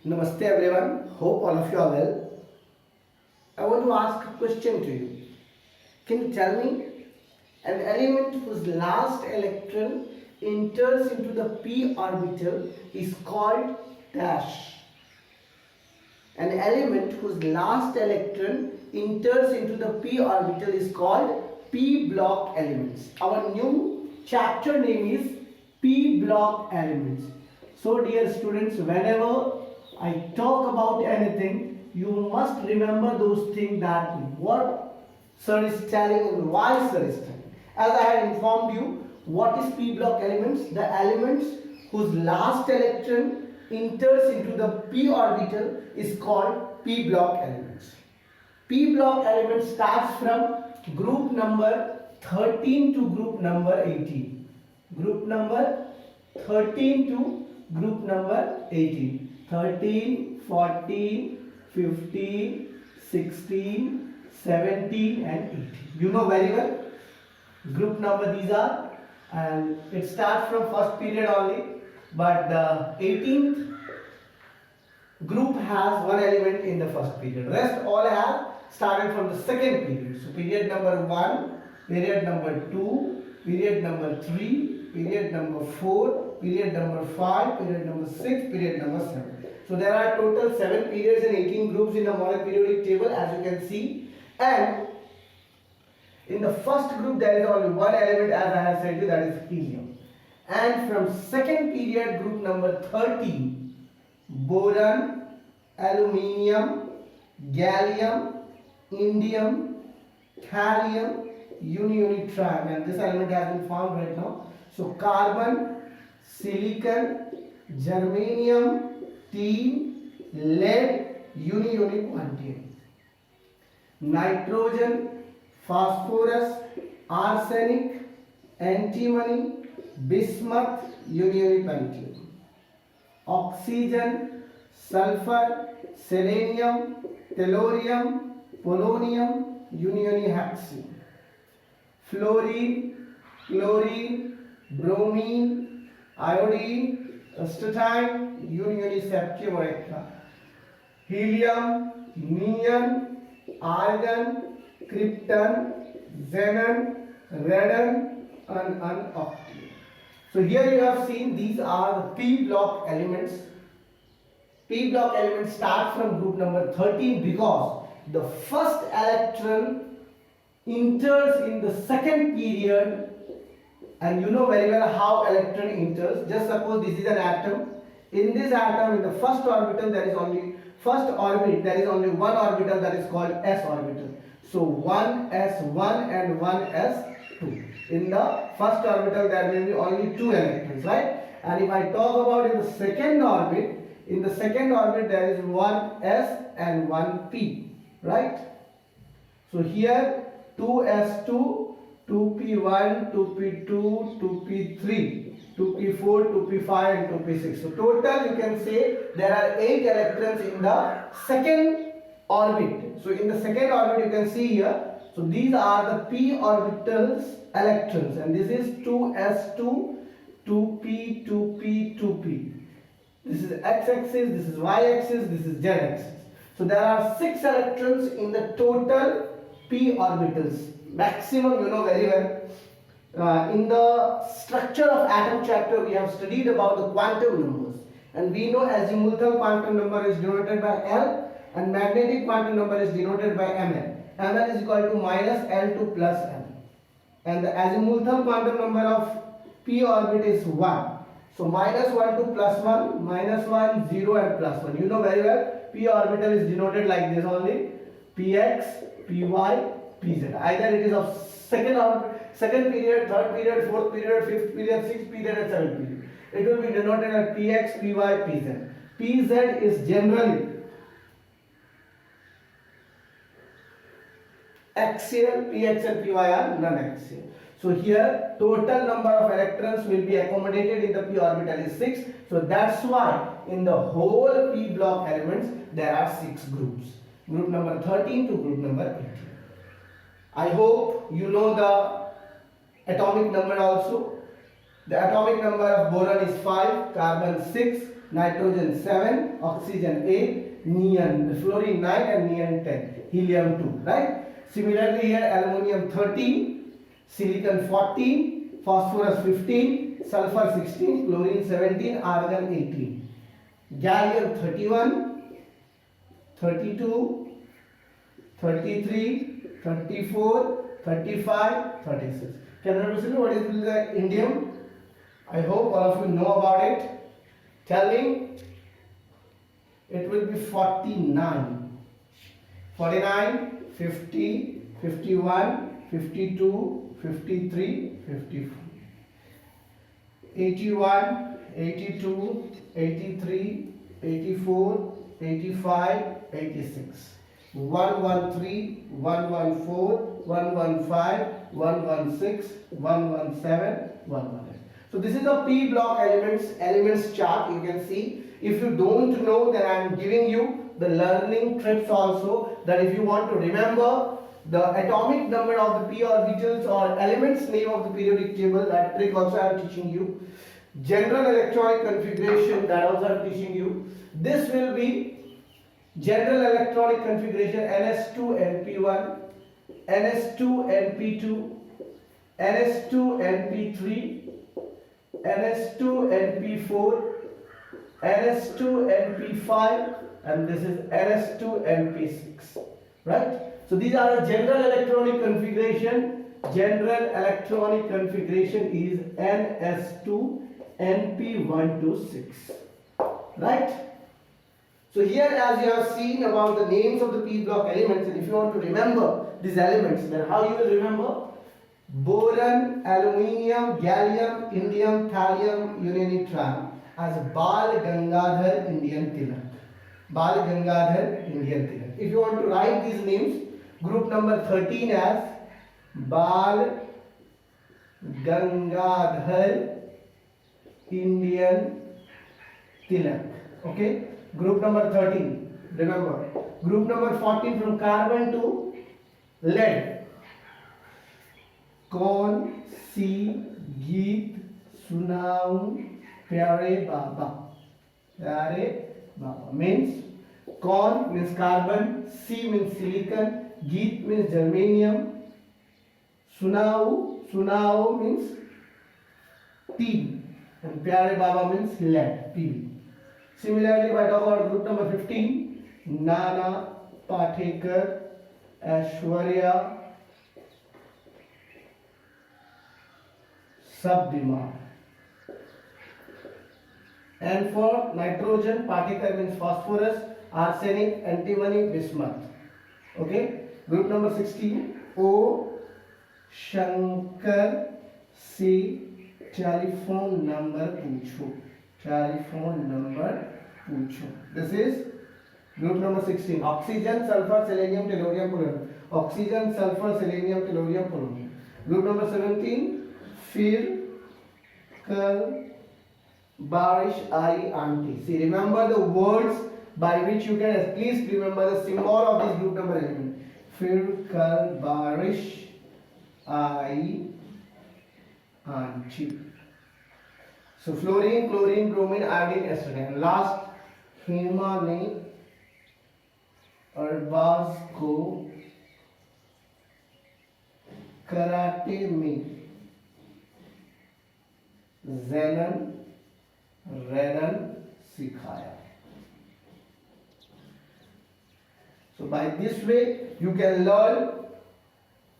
Namaste everyone, hope all of you are well. I want to ask a question to you. Can you tell me an element whose last electron enters into the p orbital is called dash? An element whose last electron enters into the p orbital is called p block elements. Our new chapter name is p block elements. So dear students, whenever I talk about anything, you must remember those things, that what sir is telling and why sir is telling. As I had informed you, what is p block elements? The elements whose last electron enters into the p orbital is called p block elements. P block element starts from group number 13 to group number 18. Group number 13 to group number 18. 13, 14, 15, 16, 17 and 18. You know very well group number these are, and it starts from first period only, but the 18th group has one element in the first period. Rest all have started from the second period. So period number 1, period number 2, period number 3, period number 4, period number 5, period number 6, period number 7. So there are total 7 periods and 18 groups in the model periodic table, as you can see. And in the first group there is only one element, as I have said you, that is helium. And from second period, group number 13, boron, aluminium, gallium, indium, thallium, unitritium, and this element has been found right now. So carbon, silicon, germanium, tin, lead, quantium. Nitrogen, phosphorus, arsenic, antimony, bismuth, pentium. Oxygen, sulfur, selenium, tellurium, polonium, hexene. Fluorine, chlorine, bromine, iodine, astatine, septium. Helium, neon, argon, krypton, xenon, radon, and octane. So here you have seen these are the p block elements. P block elements start from group number 13 because the first electron enters in the second period, and you know very well how electron enters. Just suppose this is an atom. In this atom, in the first orbital, there is only one orbital, that is called s orbital. So 1s1 and 1s2. In the first orbital there will be only 2 electrons, right? And if I talk about in the second orbit there is 1s and 1p, right? So here 2s2, 2p1, 2p2, 2p3, 2p4, 2p5 and 2p6. So total you can say there are 8 electrons in the second orbit. So in the second orbit you can see here, so these are the p orbitals electrons, and this is 2s2, 2p, 2p, 2p. This is x-axis, this is y-axis, this is z-axis. So there are 6 electrons in the total p orbitals. Maximum you know very well. In the structure of atom chapter we have studied about the quantum numbers, and we know azimuthal quantum number is denoted by L and magnetic quantum number is denoted by Ml. Ml is equal to minus L2 plus M, and the azimuthal quantum number of p orbit is 1. So minus 1 to plus 1, minus 1, 0 and plus 1. You know very well p orbital is denoted like this only: px, py, pz. Either it is of second period, third period, fourth period, fifth period, sixth period and seventh period. It will be denoted as px, py, pz. Pz is generally axial, px and py are non-axial. So here total number of electrons will be accommodated in the p orbital is 6. So that's why in the whole p block elements there are 6 groups. Group number 13 to group number 18. I hope you know the atomic number also. The atomic number of boron is 5, carbon 6, nitrogen 7, oxygen 8, neon, fluorine 9 and neon 10, helium 2, right? Similarly here aluminium 13, silicon 14, phosphorus 15, sulfur 16, chlorine 17, argon 18, gallium 31, 32, 33, 34, 35, 36. Can you understand what is the indium? I hope all of you know about it. Tell me. It will be 49. 49, 50, 51, 52, 53, 54. 81, 82, 83, 84, 85, 86. 113, 114, 115, 116, 117, 118. So this is the P block elements chart. You can see. If you don't know, then I am giving you the learning trips also, that if you want to remember the atomic number of the p orbitals or elements name of the periodic table, that trick also I am teaching you. General electronic configuration, that also I am teaching you. This will be general electronic configuration: NS2 NP1, NS2 NP2, NS2 NP3, NS2 NP4, NS2 NP5, and this is NS2 NP6, right? So these are the general electronic configuration. General electronic configuration is NS2 NP1 to 6, right? So here, as you have seen about the names of the P block elements, and if you want to remember these elements, then how you will remember? Boron, aluminium, gallium, indium, thallium, uranium, as Bal Gangadhar Indian Tilak. Bal Gangadhar Indian Tilak. If you want to write these names, group number 13 as Bal Gangadhar Indian Tilak. Okay? Group number 13. Remember. Group number 14 from carbon to lead. कौन सी गीत सुनाऊं प्यारे बाबा. प्यारे बाबा means कौन means carbon, C means silicon, गीत means germanium, सुनाओ means P, and प्यारे बाबा means lead, Pb. Similarly, if I talk about group number 15, Nana, Pathekar, Aishwarya, Subdimar. And for nitrogen, Pathekar means phosphorus, arsenic, antimony, bismuth. Okay. Group number 16, O Shankar से telephone number पूछो. Telephone number पूछो. This is group number 16. Oxygen, sulfur, selenium, tellurium, polonium. Oxygen, sulfur, selenium, tellurium, polonium. Group number 17. फिर कल बारिश आई aunty. See, remember the words by which you can at least remember the symbol of this group number element. फिर कल बारिश आई aunty. So fluorine, chlorine, bromine, iodine, acetylene. And last, Hema ने अरबाज को कराटे में Zenon, Renan सिखाया. So by this way you can learn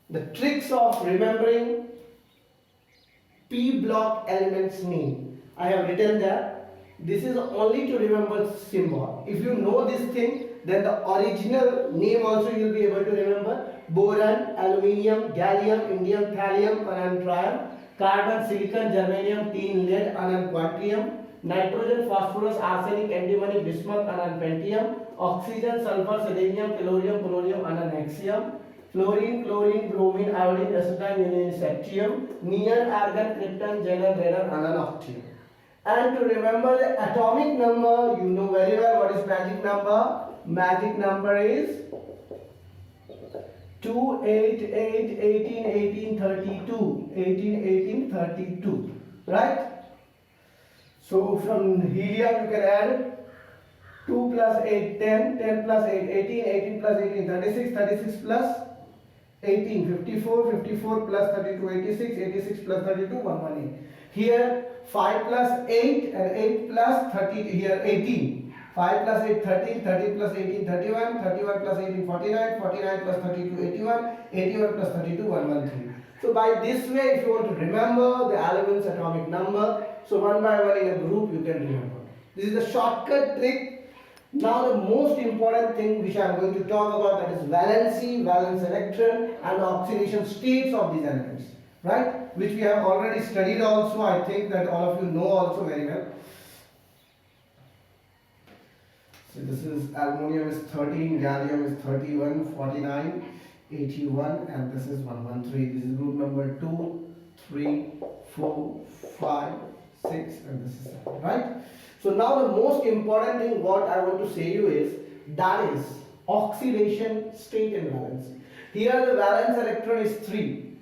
the tricks of remembering P block elements name. I have written that this is only to remember symbol. If you know this thing, then the original name also you will be able to remember. Boron, aluminium, gallium, indium, thallium, unantrium. Carbon, silicon, germanium, tin, lead, anan, quantium. Nitrogen, phosphorus, arsenic, antimony, bismuth, anan, pentium. Oxygen, sulfur, selenium, tellurium, polonium, anan, hexium. Fluorine, chlorine, bromine, iodine, acetylene, ionization, septium. Neon, argon, krypton, xenon, radon, anan, octium. And to remember the atomic number, you know very well what is magic number. Magic number is 2, 8, 8, 18, 18, 32, 18, 18, 32, right? So from helium you can add 2 plus 8, 10, 10 plus 8, 18, 18 plus 18, 36, 36 plus 18, 54, 54 plus 32, 86, 86 plus 32, 118. Here 5 plus 8 and 8 plus 30, here 18. 5 plus 8, 13, 13 plus 18, 31, 31 plus 18, 49, 49 plus 32, 81, 81 plus 32, 113. So by this way, if you want to remember the element's atomic number, so one by one in a group you can remember. This is the shortcut trick. Now the most important thing which I am going to talk about, that is valency, valence electron and the oxidation states of these elements, right? Which we have already studied also. I think that all of you know also very well. So this is aluminum is 13, gallium is 31, 49, 81 and this is 113. This is group number 2, 3, 4, 5, 6 and this is 7, right? So now the most important thing what I want to say you is, that is oxidation state and valence. Here the valence electron is 3.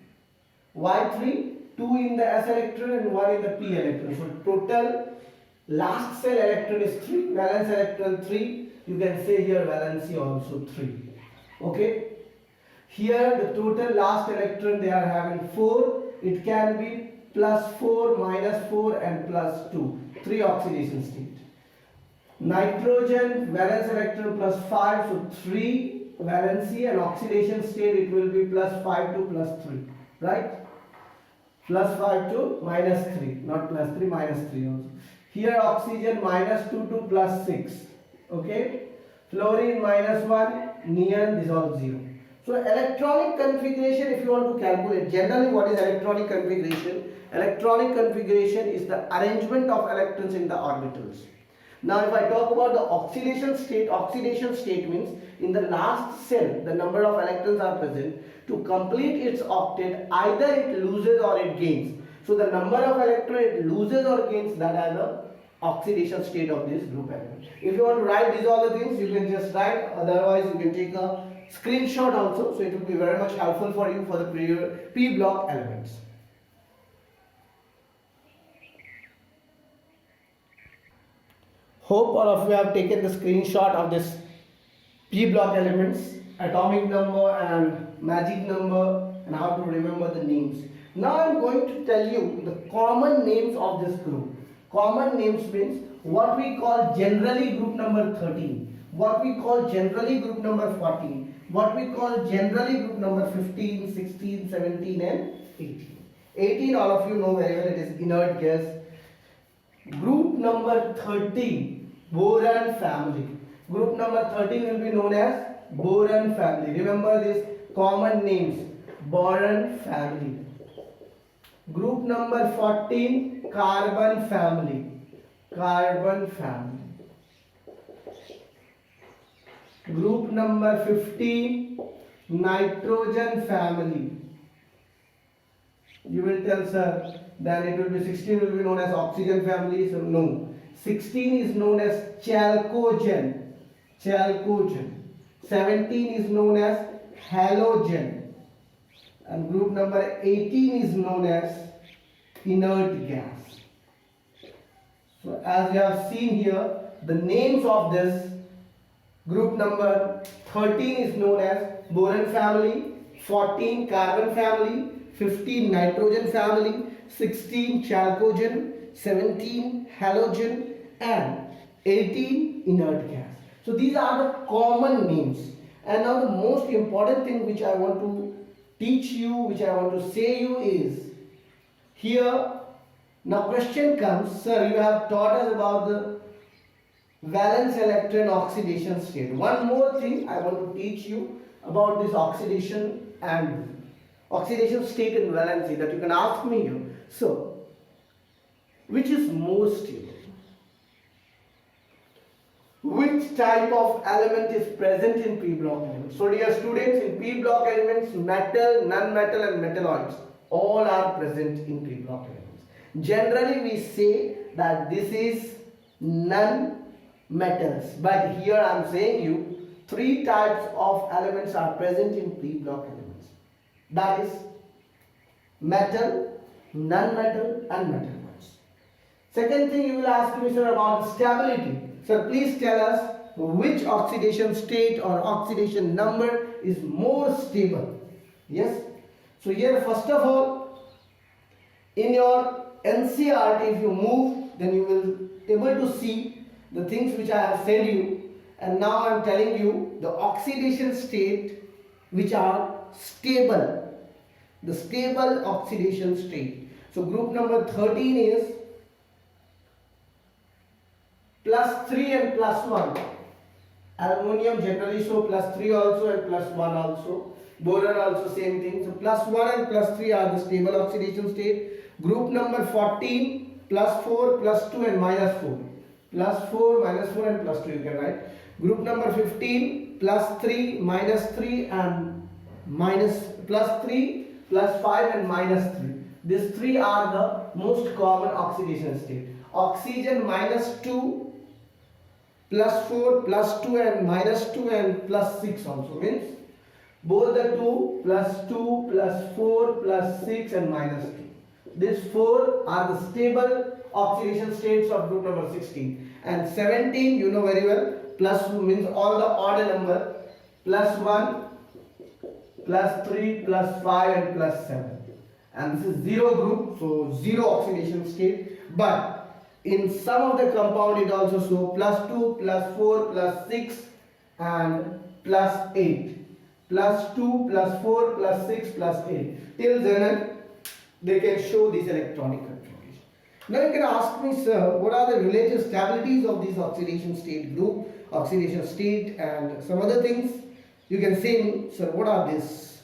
Why 3? 2 in the s electron and 1 in the p electron. So total last cell electron is 3, valence electron 3. You can say here valency also 3. Okay. Here the total last electron they are having 4. It can be plus 4, minus 4 and plus 2. 3 oxidation state. Nitrogen valence electron plus 5, so 3 valency, and oxidation state it will be plus 5 to plus 3, right? Plus 5 to minus 3, not plus 3, minus 3 also. Here oxygen minus 2 to plus 6, okay? Fluorine minus 1, neon dissolve 0. So electronic configuration, if you want to calculate, generally what is electronic configuration? Electronic configuration is the arrangement of electrons in the orbitals. Now if I talk about the oxidation state means in the last cell the number of electrons are present. To complete its octet, either it loses or it gains. So the number of electrons it loses or gains, that are the oxidation state of this group element. If you want to write these all the things, you can just write, otherwise you can take a screenshot also, so it will be very much helpful for you for the P block elements. Hope all of you have taken the screenshot of this P block elements, atomic number and magic number, and how to remember the names. Now I am going to tell you the common names of this group. Common names means what we call generally group number 13, what we call generally group number 14, what we call generally group number 15, 16, 17 and 18. 18 all of you know very well, it is inert gas. Group number 13, Boron family. Group number 13 will be known as Boron family. Remember these common names, Boron family. Group number 14, carbon family. Carbon family. Group number 15, nitrogen family. You will tell sir, then it will be 16 will be known as oxygen family. So no, 16 is known as chalcogen. Chalcogen. 17 is known as halogen. And group number 18 is known as inert gas. So as you have seen here, the names of this group number 13 is known as Boron family, 14 carbon family, 15 nitrogen family, 16 chalcogen, 17 halogen and 18 inert gas. So these are the common names. And now the most important thing which I want to teach you, which I want to say you is, here now question comes, sir, you have taught us about the valence electron oxidation state. One more thing I want to teach you about this oxidation state and valency, that you can ask me here. So, which is most stable? Which type of element is present in P block elements? So dear students, in P block elements, metal, non-metal and metalloids all are present in P block elements. Generally we say that this is non-metals, but here I am saying you 3 types of elements are present in P block elements. That is metal, non-metal and metalloids. Second thing you will ask me, sir, about stability. Sir, please tell us which oxidation state or oxidation number is more stable. Yes. So here first of all, in your NCERT, if you move, then you will able to see the things which I have said you, and now I am telling you the oxidation state which are stable, the stable oxidation state. So group number 13 is +3 and +1. Aluminium generally show +3 also and +1 also. Boron also same thing. So +1 and +3 are the stable oxidation state. Group number 14, +4, +2 and -4. +4, -4 and +2 you can write. Group number 15, +3, -3 and +3, +5 and -3. These three are the most common oxidation state. Oxygen -2, +4, +2 and -2 and +6 also means both the 2, +2, +4, +6 and -2. These four are the stable oxidation states of group number 16. And 17, you know very well, +2 means all the odd number, +1, +3, +5 and +7. And this is zero group, so zero oxidation state. But in some of the compound it also shows +2, +4, +6 and +8. +2, +4, +6, +8. Till then they can show this electronic configuration. Now you can ask me, sir, what are the relative stabilities of this oxidation state group, oxidation state and some other things? You can say me, sir, what are this?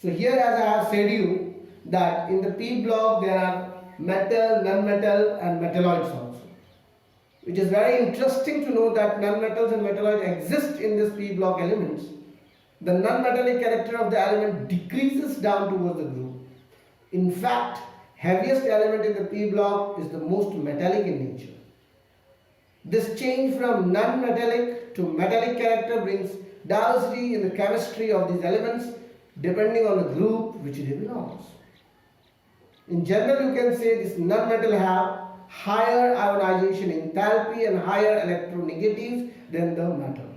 So here, as I have said you, that in the P block there are metal, non-metal and metalloids also. It is very interesting to know that non-metals and metalloids exist in this P block elements. The non-metallic character of the element decreases down towards the group. In fact, heaviest element in the P block is the most metallic in nature. This change from non-metallic to metallic character brings diversity in the chemistry of these elements depending on the group which they belongs. In general, you can say this non-metal have higher ionization enthalpy and higher electronegatives than the metal.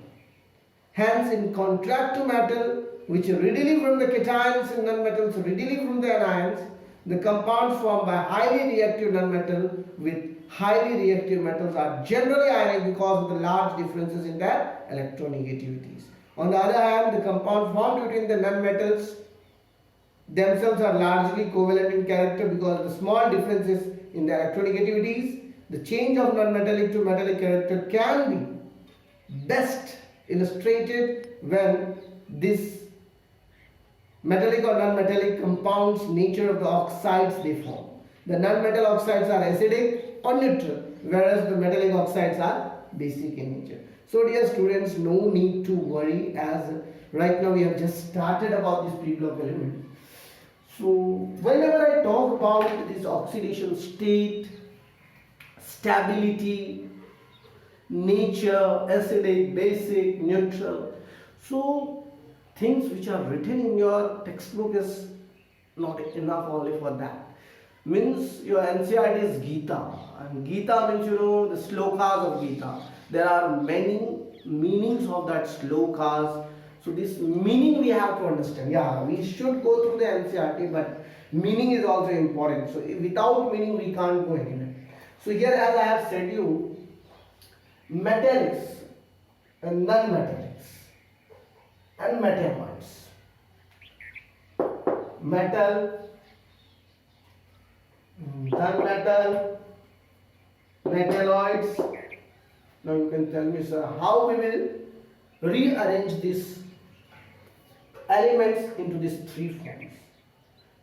Hence, in contrast to metal, which readily from the cations and non-metals, readily from the anions, the compounds formed by highly reactive non-metal with highly reactive metals are generally ionic because of the large differences in their electronegativities. On the other hand, the compounds formed between the non-metals themselves are largely covalent in character because of the small differences in the electronegativities. The change of non-metallic to metallic character can be best illustrated when this metallic or non-metallic compounds nature of the oxides they form. The non-metal oxides are acidic or neutral, whereas the metallic oxides are basic in nature. So dear students, no need to worry, as right now we have just started about this P-block element. So whenever I talk about this oxidation state, stability, nature, acidic, basic, neutral, so things which are written in your textbook is not enough only for that. Means your NCERT is Gita, and Gita means, you know, the slokas of Gita. There are many meanings of that slokas. So this meaning we have to understand. Yeah, we should go through the NCERT, but meaning is also important. So without meaning we can't go anywhere. So here, as I have said you, metallics and non-metallics and metalloids. Metal, non-metal, metalloids. Now you can tell me, sir, how we will rearrange these elements into these three forms.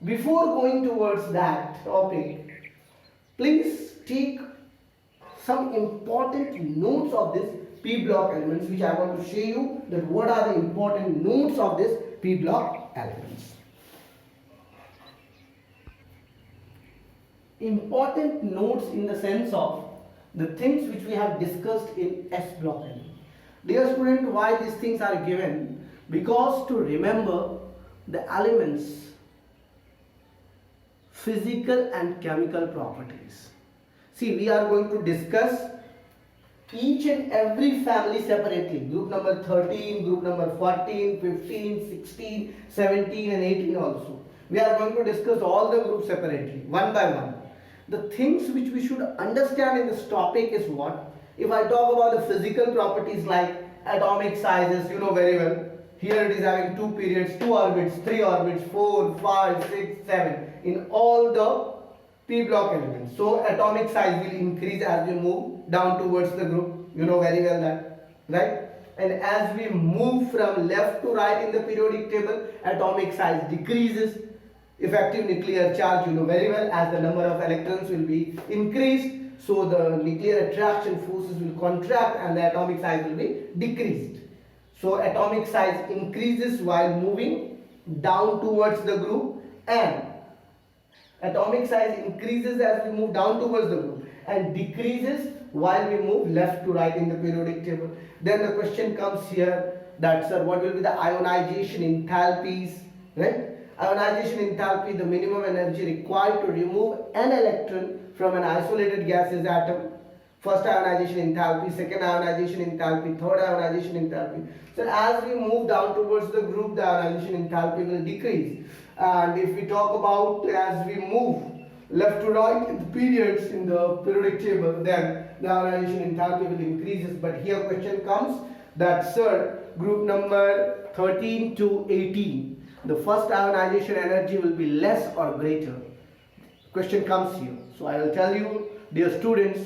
Before going towards that topic, please take some important notes of this P block elements, which I want to show you that what are the important notes of this P block elements. Important notes in the sense of the things which we have discussed in S block element. Dear student, why these things are given? Because to remember the elements' physical and chemical properties. See, we are going to discuss each and every family separately. Group number 13, group number 14, 15, 16, 17 and 18 also. We are going to discuss all the groups separately, one by one. The things which we should understand in this topic is what? If I talk about the physical properties like atomic sizes, you know very well. Here it is having 2 periods, 2 orbits, 3 orbits, 4, 5, 6, 7 in all the p block elements. So atomic size will increase as we move down towards the group. You know very well that, right? And as we move from left to right in the periodic table, atomic size decreases. Effective nuclear charge, you know very well, as the number of electrons will be increased, so the nuclear attraction forces will contract and the atomic size will be decreased. So atomic size increases while moving down towards the group, and atomic size increases as we move down towards the group and decreases while we move left to right in the periodic table. Then the question comes here that, sir, what will be the ionization enthalpies, right? Ionization enthalpy, the minimum energy required to remove an electron from an isolated gaseous atom. First ionization enthalpy, second ionization enthalpy, third ionization enthalpy. So as we move down towards the group, the ionization enthalpy will decrease. And if we talk about as we move left to right in the periods in the periodic table, then the ionization enthalpy will increase. But here question comes that, sir, group number 13 to 18, the first ionization energy will be less or greater? Question comes here. So I will tell you, dear students,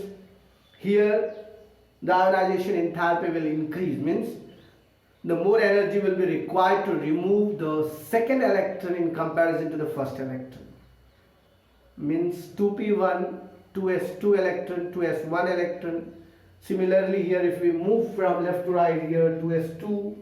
here the ionization enthalpy will increase, means the more energy will be required to remove the second electron in comparison to the first electron. Means 2p1, 2s2 electron, 2s1 electron. Similarly here if we move from left to right, here 2s2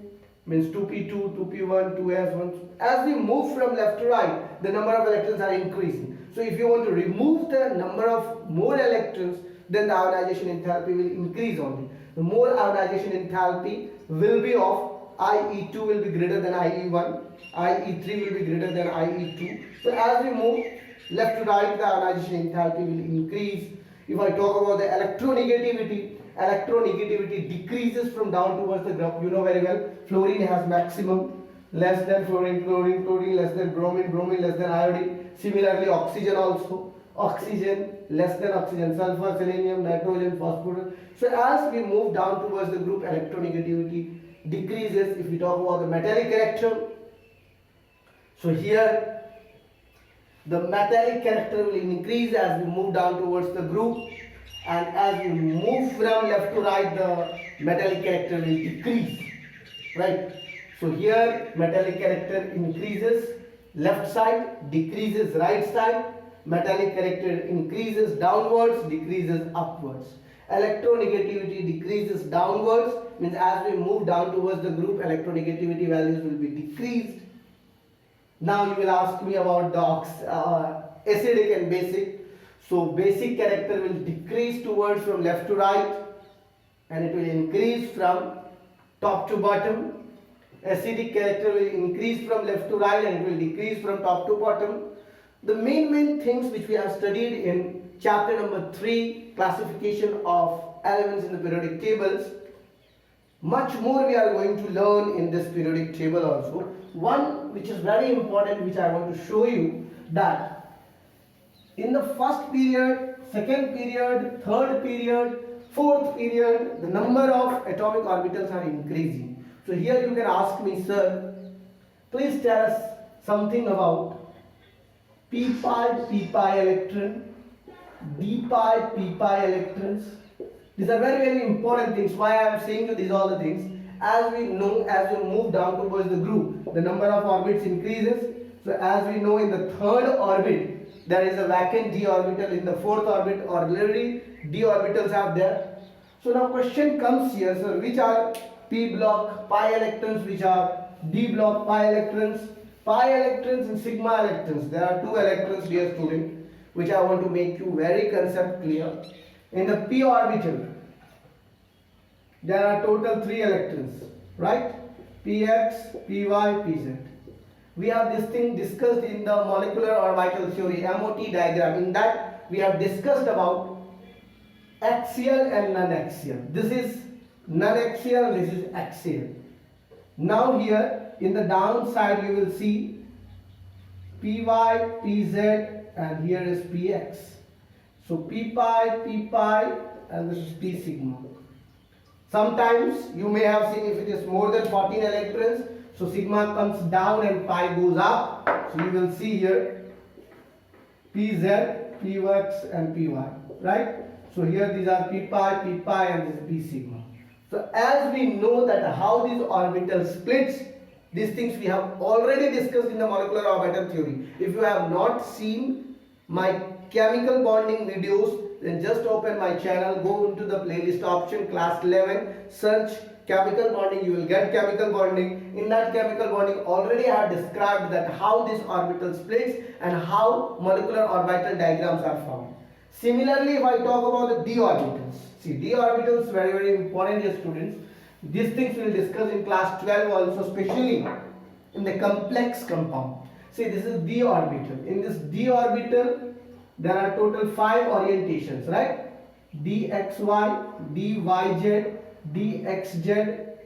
means 2p2, 2p1, 2s1. As we move from left to right, the number of electrons are increasing. So if you want to remove the number of more electrons, then the ionization enthalpy will increase only. The more ionization enthalpy will be of IE2 will be greater than IE1, IE3 will be greater than IE2. So as we move left to right, the ionization enthalpy will increase. If I talk about the electronegativity, electronegativity decreases from down towards the group. You know very well, fluorine has maximum, less than fluorine, chlorine, chlorine less than bromine, bromine less than iodine. Similarly oxygen also, oxygen less than oxygen, sulfur, selenium, nitrogen, phosphorus. So as we move down towards the group, electronegativity decreases. If we talk about the metallic character, so here the metallic character will increase as we move down towards the group, and as we move from left to right, the metallic character will decrease, right? So here metallic character increases left side, decreases right side. Metallic character increases downwards, decreases upwards. Electronegativity decreases downwards, means as we move down towards the group, electronegativity values will be decreased. Now you will ask me about the acidic and basic. So basic character will decrease towards from left to right, and it will increase from top to bottom. Acidic character will increase from left to right, and it will decrease from top to bottom. The main things which we have studied in chapter number 3, classification of elements in the periodic tables. Much more we are going to learn in this periodic table also. One which is very important, which I want to show you, that in the first period, second period, third period, fourth period, the number of atomic orbitals are increasing. So here you can ask me, sir, please tell us something about p pi electron, d pi electrons. These are very important things. Why I am saying you these all the things? As we know, as we move down towards the group, the number of orbits increases. So as we know, in the third orbit there is a vacant d orbital. In the fourth orbit already d orbitals are there. So now question comes here, sir, which are p block pi electrons, which are d block pi electrons? Pi electrons and sigma electrons. There are two electrons, dear student, which I want to make you very concept clear. In the p orbital, there are total 3 electrons, right? Px, Py, Pz. We have this thing discussed in the molecular orbital theory, MOT diagram. In that we have discussed about axial and non-axial. This is non-axial, this is axial. Now here in the downside you will see Py, Pz, and here is Px. So P pi, and this is P sigma. Sometimes you may have seen if it is more than 14 electrons, so sigma comes down and pi goes up. So you will see here Pz, Px, and Py, right? So here these are P pi, and this is P sigma. So as we know that how these orbitals splits, these things we have already discussed in the molecular orbital theory. If you have not seen my chemical bonding videos, then just open my channel, go into the playlist option, class 11, search chemical bonding, you will get chemical bonding. In that chemical bonding already I have described that how this orbital splits and how molecular orbital diagrams are formed. Similarly, if I talk about the d orbitals, see d orbitals very very important, dear students. These things we will discuss in class 12 also, especially in the complex compound. See, this is d orbital. In this d orbital there are total 5 orientations, right? dxy, dyz, dxz,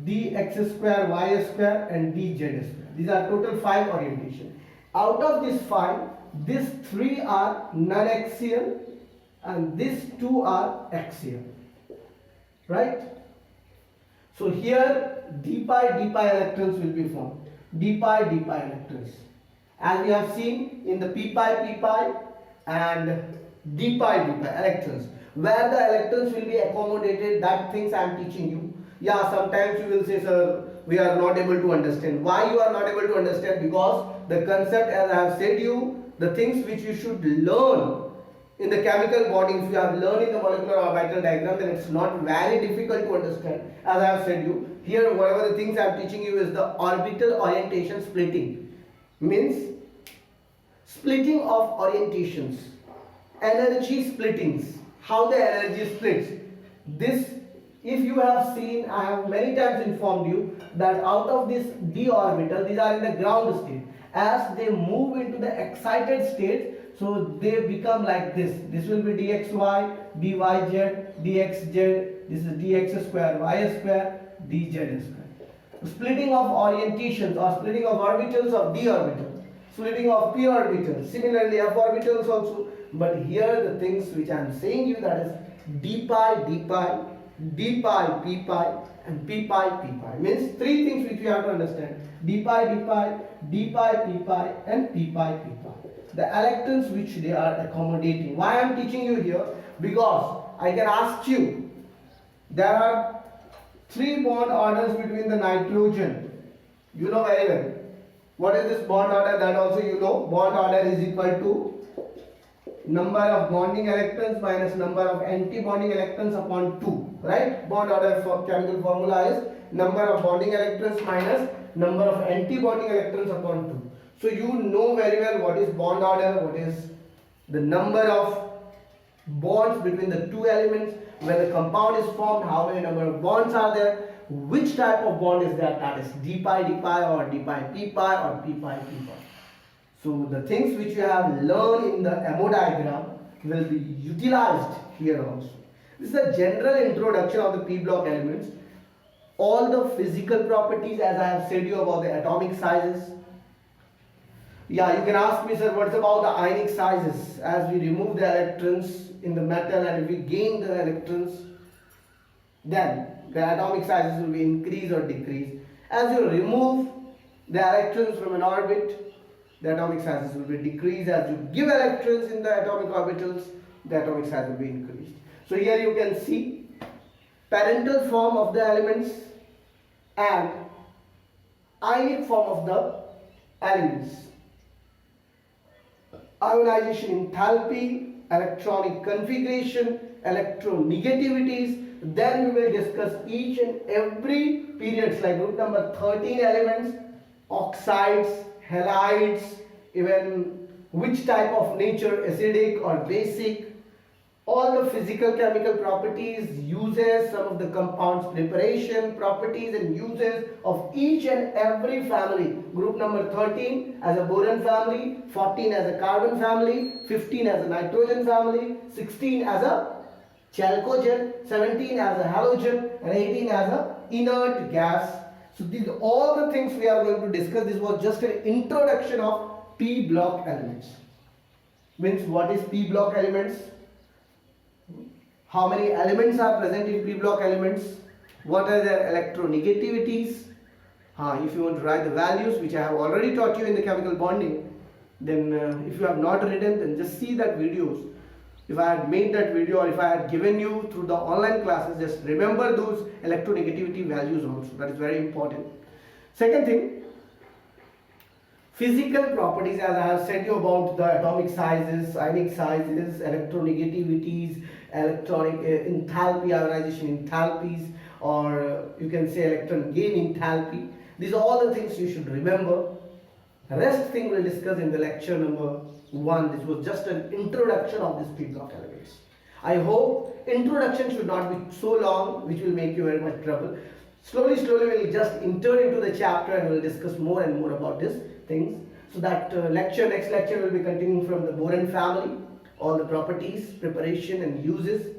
dx square, y square, and dz square. These are total 5 orientations. Out of these 5, these 3 are non-axial and these 2 are axial, right? So here d pi electrons will be formed. d pi electrons. As we have seen in the p pi and d pi electrons. Where the electrons will be accommodated, that things I am teaching you. Yeah, sometimes you will say, sir, we are not able to understand. Why you are not able to understand? Because the concept, as I have said you, the things which you should learn in the chemical bonding, if you have learned in the molecular orbital diagram, then it's not very difficult to understand. As I have said you, here whatever the things I am teaching you is the orbital orientation splitting. Means splitting of orientations, energy splittings, how the energy splits. This, if you have seen, I have many times informed you that out of this d orbital, these are in the ground state. As they move into the excited state, so they become like this. This will be dxy, dyz, dxz, this is dx square, y square, dz square. Splitting of orientations or splitting of orbitals of d orbital, splitting of p orbitals, similarly f orbitals also. But here the things which I am saying you, that is d pi, d pi, p pi, and p pi. Means 3 things which you have to understand: d pi, p pi, and p pi. The electrons which they are accommodating. Why I am teaching you here? Because I can ask you, there are 3 bond orders between the nitrogen. You know very well. What is this bond order? That also you know. Bond order is equal to number of bonding electrons minus number of anti-bonding electrons upon 2. Right? Bond order for chemical formula is number of bonding electrons minus number of anti-bonding electrons upon 2. So you know very well what is bond order, what is the number of bonds between the 2 elements, when the compound is formed, how many number of bonds are there, which type of bond is that, that is d pi or d pi p pi or p pi. So the things which you have learned in the MO diagram will be utilized here also. This is a general introduction of the p block elements. All the physical properties, as I have said you about the atomic sizes. Yeah, you can ask me, sir, what's about the ionic sizes? As we remove the electrons in the metal and if we gain the electrons, then the atomic sizes will be increase or decrease. As you remove the electrons from an orbit, the atomic sizes will be decreased. As you give electrons in the atomic orbitals, the atomic size will be increased. So here you can see parental form of the elements and ionic form of the elements. Ionization enthalpy, electronic configuration, electronegativities. Then we will discuss each and every periods, like group number 13 elements, oxides, halides, even which type of nature, acidic or basic, all the physical chemical properties, uses, some of the compounds preparation, properties and uses of each and every family. Group number 13 as a boron family, 14 as a carbon family, 15 as a nitrogen family, 16 as a chalcogen, 17 as a halogen, and 18 as a inert gas. So these all the things we are going to discuss. This was just an introduction of p block elements. Means what is p block elements? How many elements are present in p block elements? What are their electronegativities? If you want to write the values, which I have already taught you in the chemical bonding, then if you have not written, then just see that videos. If I had made that video or if I had given you through the online classes, just remember those electronegativity values also. That is very important. Second thing, physical properties, as I have said you about the atomic sizes, ionic sizes, electronegativities, electronic enthalpy, ionization enthalpies, or you can say electron gain enthalpy. These are all the things you should remember. Rest thing we'll discuss in the lecture number 1. This was just an introduction of these p block elements. I hope introduction should not be so long, which will make you very much trouble. Slowly we'll just enter into the chapter and we'll discuss more and more about these things. So that next lecture will be continuing from the Boron family, all the properties, preparation and uses.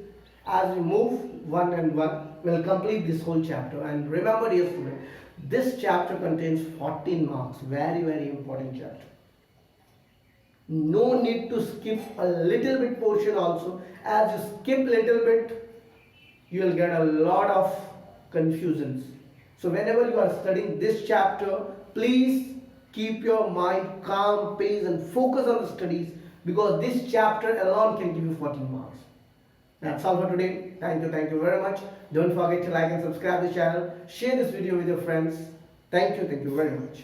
As we move one and one, we'll complete this whole chapter. And remember, dear student, this chapter contains 14 marks. Very, very important chapter. No need to skip a little bit portion also. As you skip little bit, you will get a lot of confusions. So whenever you are studying this chapter, please keep your mind calm, pace and focus on the studies, because this chapter alone can give you 14 marks. That's all for today. Thank you very much. Don't forget to like and subscribe the channel. Share this video with your friends. Thank you very much.